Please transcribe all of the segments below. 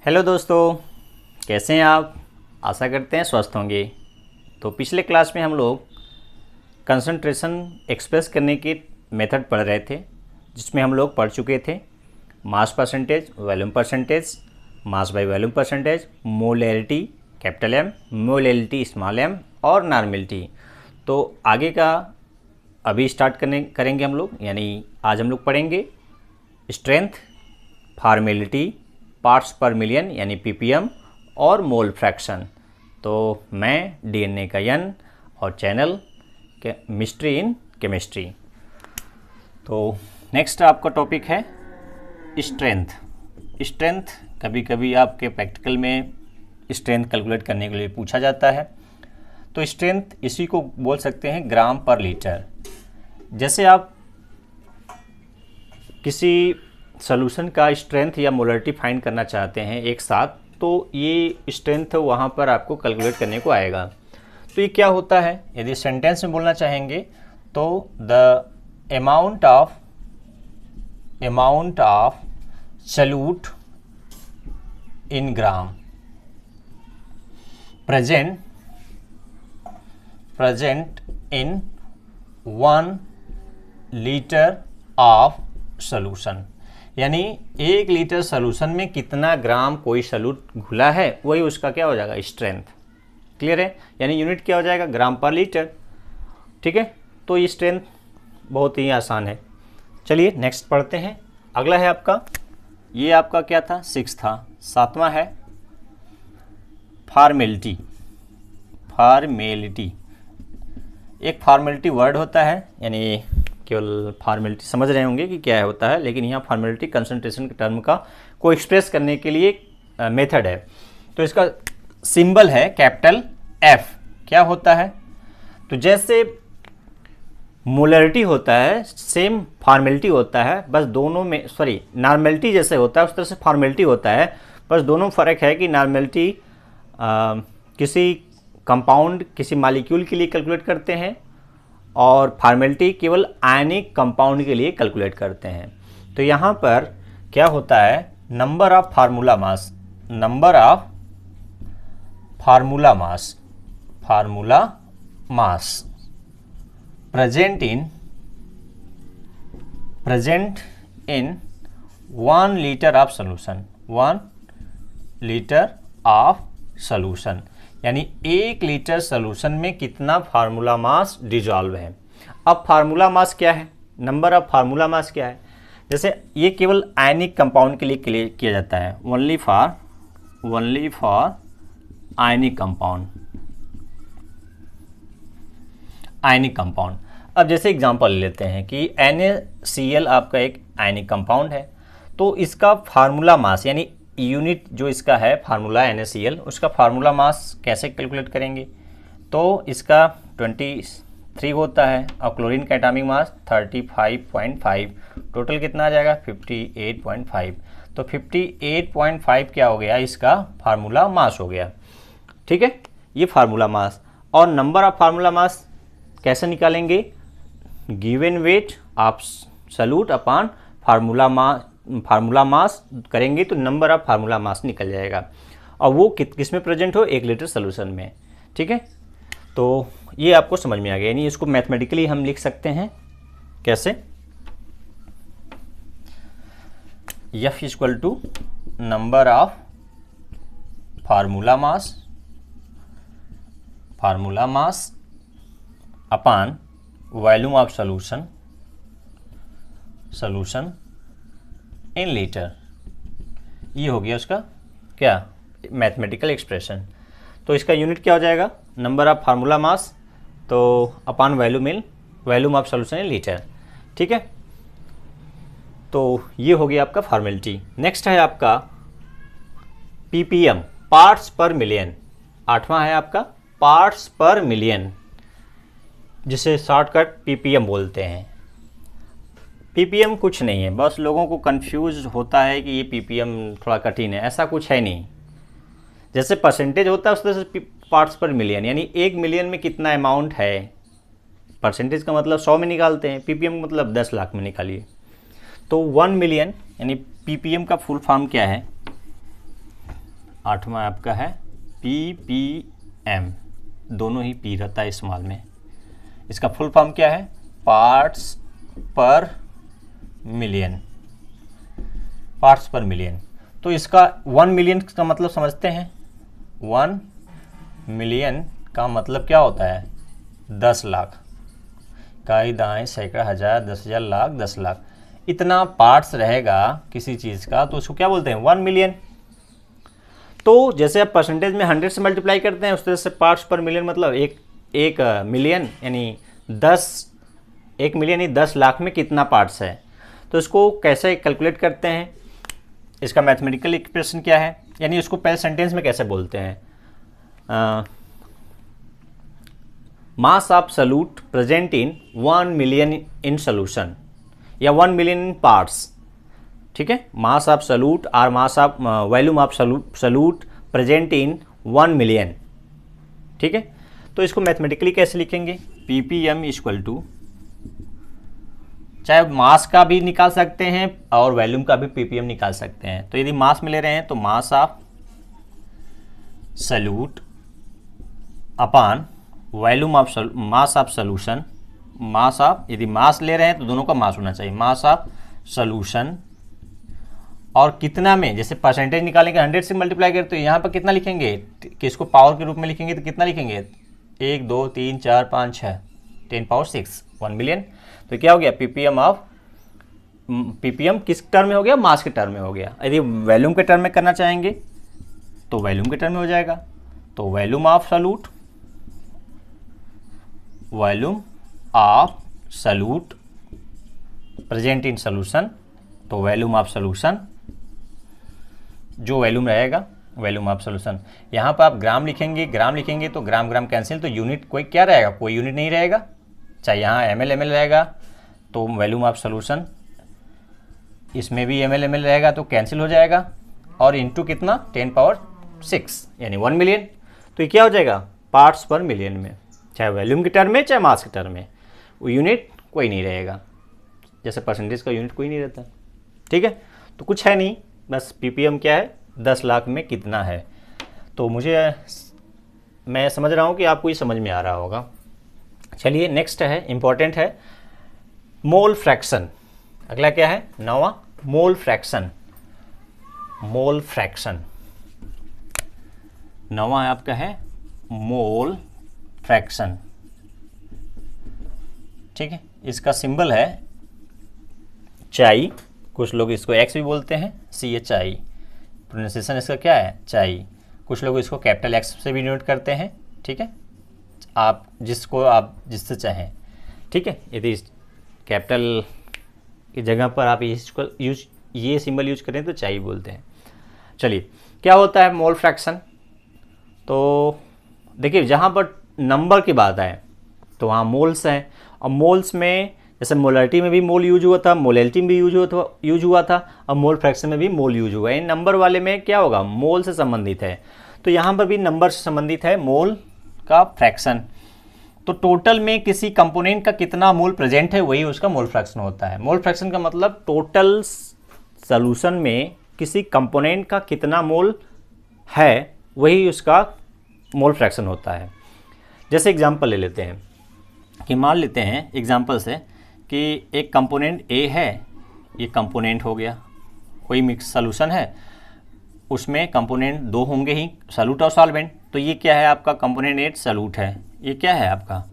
Hello दोस्तों, कैसे हैं आप। आशा करते हैं स्वस्थ होंगे। तो पिछले क्लास में हम लोग कंसंट्रेशन एक्सप्रेस करने के मेथड पढ़ रहे थे, जिसमें हम लोग पढ़ चुके थे mass percentage, volume percentage, mass by volume percentage, molarity capital M, molarity small m और नॉर्मेलिटी। तो आगे का अभी स्टार्ट करेंगे हम लोग, यानी आज हम लोग पढ़ेंगे स्ट्रेंथ, फार्मेलिटी, पार्ट्स पर मिलियन यानी पीपीएम और मोल फ्रैक्शन। तो मैं डीएनए का यन और चैनल मिस्ट्री इन केमिस्ट्री। तो नेक्स्ट आपका टॉपिक है स्ट्रेंथ। स्ट्रेंथ कभी कभी आपके प्रैक्टिकल में स्ट्रेंथ कैलकुलेट करने के लिए पूछा जाता है। तो स्ट्रेंथ इसी को बोल सकते हैं ग्राम पर लीटर। जैसे आप किसी सॉल्यूशन का स्ट्रेंथ या मोलरिटी फाइंड करना चाहते हैं एक साथ, तो ये स्ट्रेंथ वहाँ पर आपको कैलकुलेट करने को आएगा। तो ये क्या होता है, यदि सेंटेंस में बोलना चाहेंगे तो the amount of solute in gram present in 1 litre of solution, यानी 1 लीटर सॉल्यूशन में कितना ग्राम कोई सॉल्यूट घुला है, वही उसका क्या हो जाएगा, स्ट्रेंथ। क्लियर है, यानी यूनिट क्या हो जाएगा, ग्राम पर लीटर। ठीक है, तो ये स्ट्रेंथ बहुत ही आसान है। चलिए नेक्स्ट पढ़ते हैं। अगला है आपका, ये आपका क्या था, 6 था। 7वां है फार्मेलिटी। एक फार्मेलिटी वर्ड होता है, यानी केवल फार्मेलिटी समझ रहे होंगे कि क्या होता है, लेकिन यहाँ फार्मेलिटी कंसंट्रेशन के टर्म को एक्सप्रेस करने के लिए मेथड है। तो इसका सिंबल है कैपिटल एफ। क्या होता है, तो जैसे मोलरिटी होता है सेम फार्मेलिटी होता है, बस दोनों में नॉर्मेलिटी जैसे होता है उस तरह से फार्मेलिटी होता है। बस दोनों फ़र्क है कि नॉर्मेलिटी किसी कंपाउंड, किसी मॉलिक्यूल के लिए कैलकुलेट करते हैं और फार्मेलिटी केवल आयनिक कंपाउंड के लिए कैलकुलेट करते हैं। तो यहाँ पर क्या होता है, number of formula mass present in 1 litre of solution, 1 litre of solution, यानी 1 लीटर सॉल्यूशन में कितना फार्मूला मास डिजॉल्व है। अब फार्मूला मास क्या है, नंबर ऑफ फार्मूला मास क्या है, जैसे ये केवल आयनिक कंपाउंड के लिए किया जाता है, ओनली फॉर आयनिक कंपाउंड। अब जैसे एग्जांपल लेते हैं कि NaCl आपका एक आयनिक कंपाउंड है, तो इसका फार्मूला मास यानी यूनिट जो इसका है फार्मूला NaCl, उसका फार्मूला मास कैसे कैलकुलेट करेंगे। तो इसका 23 होता है और क्लोरीन का एटॉमिक मास 35.5, टोटल कितना आ जाएगा 58.5। तो 58.5 क्या हो गया, इसका फार्मूला मास हो गया। ठीक है, ये फार्मूला मास। और नंबर ऑफ फार्मूला मास कैसे निकालेंगे, given weight of solute upon formula mass करेंगे तो नंबर ऑफ फार्मूला मास निकल जाएगा, और वो किस में प्रेजेंट हो, 1 लीटर सोल्यूशन में। ठीक है, तो ये आपको समझ में आ गया, यानी इसको मैथमेटिकली हम लिख सकते हैं कैसे, F equal to number of formula mass upon volume of solution in litre. ये हो गया उसका क्या, मैथमेटिकल एक्सप्रेशन। तो इसका यूनिट क्या हो जाएगा, नंबर ऑफ फार्मूला मास तो upon volume of solution in litre. ठीक है, तो ये हो गया आपका फार्मेलिटी। नेक्स्ट है आपका पीपीएम, पार्ट्स पर मिलियन। 8वां है आपका पार्ट्स पर मिलियन, जिसे शॉर्टकट पीपीएम बोलते हैं। पीपीएम कुछ नहीं है, बस लोगों को कंफ्यूज होता है कि ये पीपीएम थोड़ा कठिन है, ऐसा कुछ है नहीं। जैसे परसेंटेज होता है उस तरह से पार्ट्स पर मिलियन, यानी 1 मिलियन में कितना अमाउंट है। परसेंटेज का मतलब 100 में निकालते हैं, पीपीएम का मतलब 10 लाख में निकालिए। तो 1 मिलियन यानी पीपीएम का फुल फॉर्म क्या है, 8वां आपका है ppm, दोनों ही पी रहता है स्मॉल में। इसका फुल फॉर्म क्या है? पार्ट्स पर मिलियन, पार्ट्स पर मिलियन। तो इसका 1 मिलियन का मतलब समझते हैं। 1 मिलियन का मतलब क्या होता है? 10 लाख। इकाई, दाएं, सैकड़ा, हजार, 10,000, लाख, 10 लाख, इतना पार्ट्स रहेगा किसी चीज़ का, तो उसको क्या बोलते हैं? 1 मिलियन। तो जैसे आप परसेंटेज में 100 से मल्टीप्लाई करते हैं, उस तरह से पार्ट्स पर मिलियन मतलब एक मिलियन यानी 1 मिलियन यानी 10 लाख में कितना पार्ट्स है। तो इसको कैसे कैलकुलेट करते हैं? इसका मैथमेटिकल एक्सप्रेशन क्या है, यानी उसको पहले सेंटेंस में कैसे बोलते हैं? Mass of solute present in 1 million in solution या 1 मिलियन इन पार्ट्स। ठीक है, मास ऑफ सॉल्यूट और mass of volume of solute present in 1 million. ठीक है, तो इसको मैथमेटिकली कैसे लिखेंगे? ppm इक्वल टू, चाहे मास का भी निकाल सकते हैं और वॉल्यूम का भी ppm निकाल सकते हैं। तो यदि मास में ले रहे हैं तो mass of solute upon volume of mass of solution, mass of, यदि मास ले रहे हैं तो दोनों का मास होना चाहिए, मास ऑफ सॉल्यूशन, और कितना में, जैसे परसेंटेज निकालेंगे 100 से मल्टीप्लाई करें तो यहाँ पर कितना लिखेंगे कि इसको पावर के रूप में लिखेंगे तो कितना लिखेंगे? 1 2 3 4 5 6, 10 पावर 6, 1 मिलियन। तो क्या हो गया? ppm किस टर्म में हो गया? मास के टर्म में हो गया। यदि वॉल्यूम के टर्म में करना चाहेंगे तो वॉल्यूम के टर्म में हो जाएगा। तो volume of solute, volume of solute present in solution, तो वॉल्यूम ऑफ सॉल्यूशन, जो वॉल्यूम रहेगा वॉल्यूम ऑफ सॉल्यूशन। यहाँ पर आप ग्राम लिखेंगे, ग्राम लिखेंगे तो ग्राम ग्राम कैंसिल, तो यूनिट कोई क्या रहेगा? कोई यूनिट नहीं रहेगा। चाहे यहाँ ml ml रहेगा तो वॉल्यूम ऑफ सॉल्यूशन, इसमें भी ml ml रहेगा तो कैंसिल हो जाएगा, और इंटू कितना? 10 पावर 6 यानी 1 मिलियन। तो ये क्या हो जाएगा? पार्ट्स पर मिलियन में, चाहे वॉल्यूम के टर्म में चाहे मास के टर्म में, वो यूनिट कोई नहीं रहेगा। जैसे परसेंटेज का यूनिट कोई नहीं रहता। ठीक है, तो कुछ है नहीं, बस ppm क्या है? 10 लाख में कितना है। तो मैं समझ रहा हूँ कि आपको ये समझ में आ रहा होगा। चलिए नेक्स्ट है, इंपॉर्टेंट है, मोल फ्रैक्शन। अगला क्या है? 9वां, मोल फ्रैक्शन। मोल फ्रैक्शन 9वां आपका है मोल फ्रैक्शन। ठीक है, इसका सिंबल है चाई, कुछ लोग इसको एक्स भी बोलते हैं, CHI। प्रोनाउंसिएशन इसका क्या है? चाई। कुछ लोग इसको कैपिटल एक्स से भी नोट करते हैं। ठीक है, आप जिससे चाहें। ठीक है, यदि कैपिटल की जगह पर आप ये सिंबल यूज करें तो चाई बोलते हैं। चलिए, क्या होता है मोल फ्रैक्शन? तो देखिए, जहाँ पर नंबर की बात आए तो वहाँ मोल्स हैं, और मोल्स में जैसे मोलरिटी में भी मोल यूज हुआ था, मोलैलिटी में भी यूज हुआ था, और मोल फ्रैक्शन में भी मोल यूज हुआ है। इन नंबर वाले में क्या होगा? मोल से संबंधित है। तो यहाँ पर भी नंबर से संबंधित है मोल का फ्रैक्शन। तो टोटल में किसी कंपोनेंट का कितना मोल प्रेजेंट है, वही उसका मोल फ्रैक्शन होता है। मोल फ्रैक्शन का मतलब टोटल सॉल्यूशन में किसी कंपोनेंट का कितना मोल है, वही उसका मोल फ्रैक्शन होता है। जैसे एग्जांपल ले लेते हैं कि मान लेते हैं एग्जांपल से कि एक कंपोनेंट A है, ये कंपोनेंट हो गया, कोई मिक्स सॉल्यूशन है, उसमें कंपोनेंट 2 होंगे ही, सॉल्यूट और सॉल्वेंट। तो ये क्या है? आपका कंपोनेंट A सॉल्यूट है, ये क्या है? आपका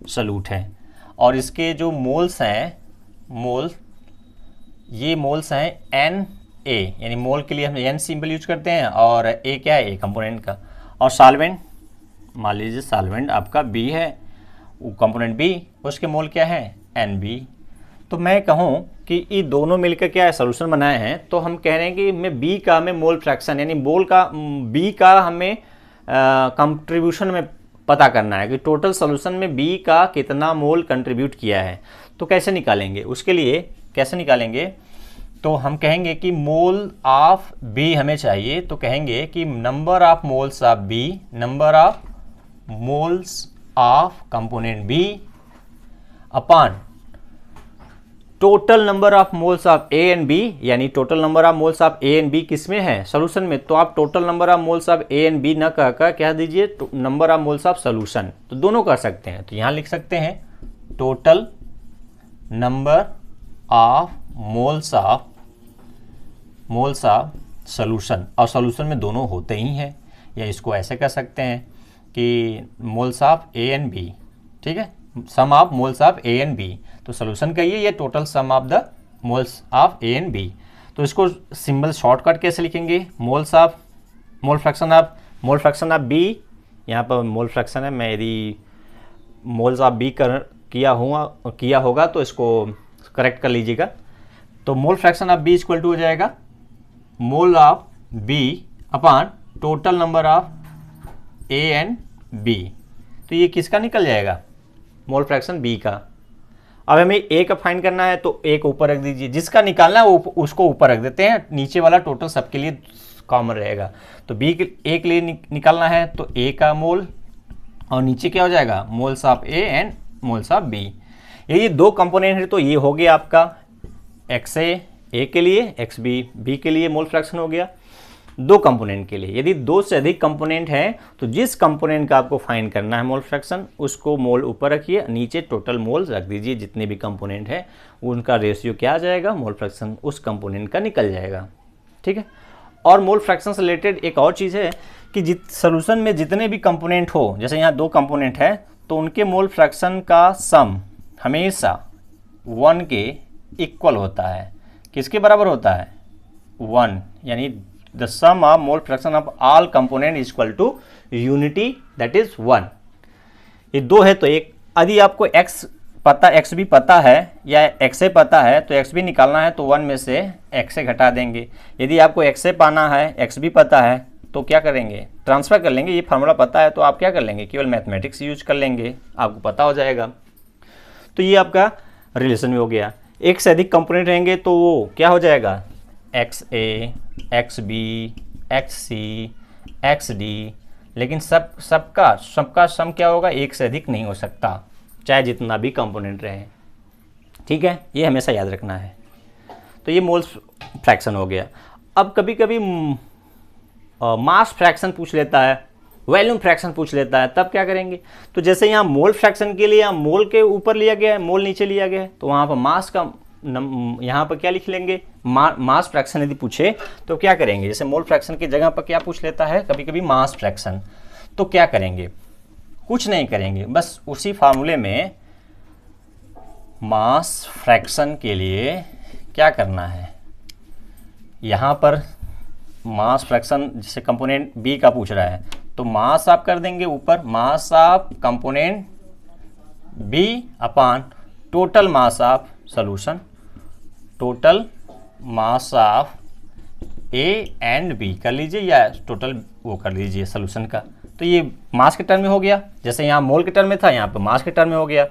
सॉल्यूट है। और इसके जो मोल्स हैं, ये मोल्स हैं Na, यानी मोल के लिए हम N सिंबल यूज करते हैं, और A क्या है? A कंपोनेंट का। और सॉल्वेंट, मान लीजिए सॉल्वेंट आपका B है, वो कंपोनेंट B, उसके मोल क्या है? NB। तो मैं कहूँ कि ये दोनों मिलकर क्या है? सॉल्यूशन बनाए हैं, तो हम कह रहे हैं कि हमें मोल फ्रैक्शन यानी B का हमें कंट्रीब्यूशन में पता करना है कि टोटल सॉल्यूशन में B का कितना मोल कंट्रीब्यूट किया है। तो कैसे निकालेंगे? उसके लिए कैसे निकालेंगे? तो हम कहेंगे कि मोल ऑफ B हमें चाहिए, तो कहेंगे कि number of moles of B, number of moles of component B upon total number of moles of A and B, यानी total number of moles of A and B किस में है, solution में, तो आप total number of moles of A and B न कहकर क्या दीजिए, number of moles of solution, तो दोनों कर सकते हैं। तो यहाँ लिख सकते हैं total number of moles of solution, और सोल्यूशन में दोनों होते ही हैं, या इसको ऐसे कह सकते हैं कि moles of A and B, ठीक है, sum of moles of A and B, तो सोल्यूशन कहिए ये total sum of the moles of A and B. तो इसको सिंबल शॉर्टकट कैसे लिखेंगे, मोल फ्रैक्शन ऑफ बी, यहाँ पर मोल फ्रैक्शन है, मैं यदि मोल्स ऑफ बी किया होगा तो इसको करेक्ट कर लीजिएगा। तो mole fraction of B equal to हो जाएगा mole of B upon total number of A and B. तो ये किसका निकल जाएगा, मोल फ्रैक्शन बी का। अब हमें ए का फाइंड करना है तो ए को ऊपर रख दीजिए, जिसका निकालना है उसको ऊपर रख देते हैं, नीचे वाला टोटल सबके लिए कॉमन रहेगा। तो बी के ए के लिए निकालना है तो ए का मोल, और नीचे क्या हो जाएगा, moles of A and moles of B. ये दो कंपोनेंट है तो ये हो गया आपका एक्स ए के लिए, एक्स बी के लिए मोल फ्रैक्शन हो गया, दो कंपोनेंट के लिए। यदि दो से अधिक कंपोनेंट है तो जिस कंपोनेंट का आपको फाइंड करना है मोल फ्रैक्शन, उसको मोल ऊपर रखिए, नीचे टोटल मोल्स रख दीजिए, जितने भी कंपोनेंट है उनका रेशियो क्या आ जाएगा, मोल फ्रैक्शन उस कंपोनेंट का निकल जाएगा, ठीक है। और मोल फ्रैक्शन से रिलेटेड एक और चीज़ है कि सोल्यूशन में जितने भी कंपोनेंट हो, जैसे यहाँ दो कंपोनेंट है तो उनके मोल फ्रैक्शन का सम हमेशा 1 के इक्वल होता है। किसके बराबर होता है, 1, यानी the sum of mole fraction of all component is equal to unity that is 1। ये दो है तो एक, यदि आपको एक्स भी पता है या एक्स ए पता है तो एक्स भी निकालना है तो 1 में से एक्स ए घटा देंगे। यदि आपको एक्स ए पाना है, एक्स भी पता है, तो क्या करेंगे, ट्रांसफर कर लेंगे। ये फार्मूला पता है तो आप क्या कर लेंगे, केवल मैथमेटिक्स यूज कर लेंगे, आपको पता हो जाएगा। तो ये आपका रिलेशन में हो गया। एक से अधिक कंपोनेंट रहेंगे तो वो क्या हो जाएगा, एक्स ए, एक्स बी, एक्स सी, एक्स डी, लेकिन सबका सम क्या होगा, एक से अधिक नहीं हो सकता, चाहे जितना भी कंपोनेंट रहे, ठीक है, ये हमेशा याद रखना है। तो ये मोल फ्रैक्शन हो गया। अब कभी कभी मास फ्रैक्शन पूछ लेता है, वॉल्यूम फ्रैक्शन पूछ लेता है, तब क्या करेंगे, तो जैसे यहाँ मोल फ्रैक्शन के लिए मोल के ऊपर लिया गया है, मोल नीचे लिया गया है, तो वहाँ पर मास का यहाँ पर क्या लिख लेंगे, मास फ्रैक्शन यदि पूछे तो क्या करेंगे, जैसे मोल फ्रैक्शन की जगह पर क्या पूछ लेता है कभी कभी मास फ्रैक्शन, तो क्या करेंगे, कुछ नहीं करेंगे, बस उसी फार्मूले में मास फ्रैक्शन के लिए क्या करना है, यहाँ पर मास फ्रैक्शन जैसे कंपोनेंट बी का पूछ रहा है तो मास आप कर देंगे ऊपर, mass of component B upon total mass of solution, total mass of A and B कर लीजिए, या टोटल वो कर लीजिए सॉल्यूशन का। तो ये मास के टर्म में हो गया, जैसे यहाँ मोल के टर्म में था यहाँ पर मास के टर्म में हो गया।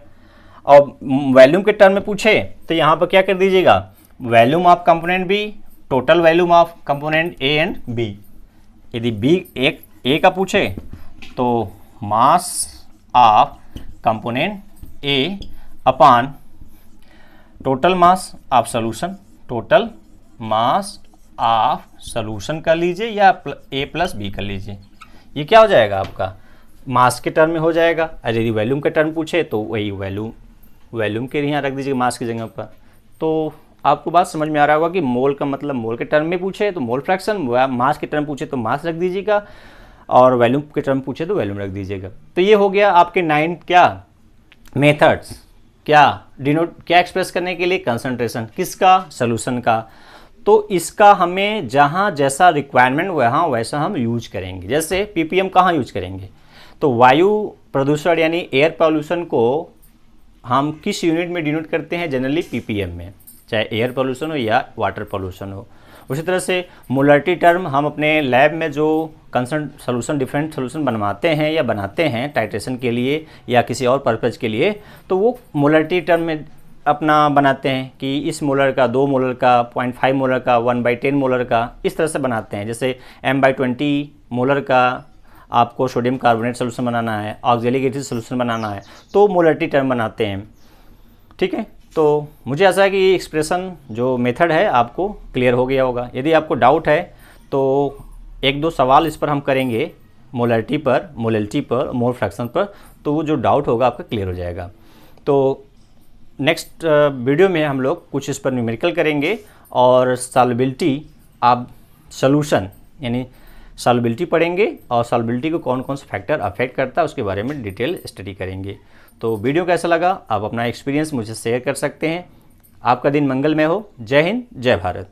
और वॉल्यूम के टर्म में पूछे तो यहाँ पर क्या कर दीजिएगा, volume of component B, total volume of component A and B. यदि बी ए का पूछे तो mass of component A upon total mass of solution, total mass of solution कर लीजिए या ए प्लस बी कर लीजिए। ये क्या हो जाएगा आपका, मास के टर्म में हो जाएगा। और यदि वॉल्यूम के टर्म पूछे तो वही वॉल्यूम के यहाँ रख दीजिए मास की जगह पर। तो आपको बात समझ में आ रहा होगा कि मोल का मतलब मोल के टर्म में पूछे तो मोल फ्रैक्शन, मास के टर्म पूछे तो मास रख दीजिएगा, और वॉल्यूम के टर्म पूछे तो वॉल्यूम रख दीजिएगा। तो ये हो गया आपके 9 क्या मेथड्स, क्या एक्सप्रेस करने के लिए, कंसंट्रेशन किसका, सोल्यूशन का। तो इसका हमें जहाँ जैसा रिक्वायरमेंट वहाँ वैसा हम यूज करेंगे। जैसे पीपीएम कहाँ यूज करेंगे, तो वायु प्रदूषण यानी एयर पॉल्यूशन को हम किस यूनिट में डिनोट करते हैं, जनरली पीपीएम में, चाहे एयर पॉल्यूशन हो या वाटर पॉल्यूशन हो। उसी तरह से मोलरिटी टर्म हम अपने लैब में जो कंसर्न डिफरेंट सोल्यूशन बनवाते हैं या बनाते हैं टाइट्रेशन के लिए या किसी और पर्पज़ के लिए, तो वो मोलरिटी टर्म में अपना बनाते हैं कि इस मोलर का, 2 मोलर का, 0.5 मोलर का, 1/10 मोलर का, इस तरह से बनाते हैं। जैसे m/20 मोलर का आपको सोडियम कार्बोनेट सोल्यूशन बनाना है, ऑक्जेलिक एसिड सोल्यूशन बनाना है, तो मोलरिटी टर्म बनाते हैं, ठीक है। तो मुझे आशा है कि ये एक्सप्रेशन जो मेथड है आपको क्लियर हो गया होगा। यदि आपको डाउट है तो एक दो सवाल इस पर हम करेंगे, मोलैरिटी पर, मोलैलिटी पर, मोल फ्रैक्शन पर, तो वो जो डाउट होगा आपका क्लियर हो जाएगा। तो नेक्स्ट वीडियो में हम लोग कुछ इस पर न्यूमेरिकल करेंगे और सॉल्युबिलिटी, आप सॉल्यूशन यानी सॉल्युबिलिटी पढ़ेंगे और सॉल्युबिलिटी को कौन कौन से फैक्टर अफेक्ट करता है उसके बारे में डिटेल स्टडी करेंगे। तो वीडियो कैसा लगा, आप अपना एक्सपीरियंस मुझे शेयर कर सकते हैं। आपका दिन मंगलमय हो। जय हिंद, जय भारत।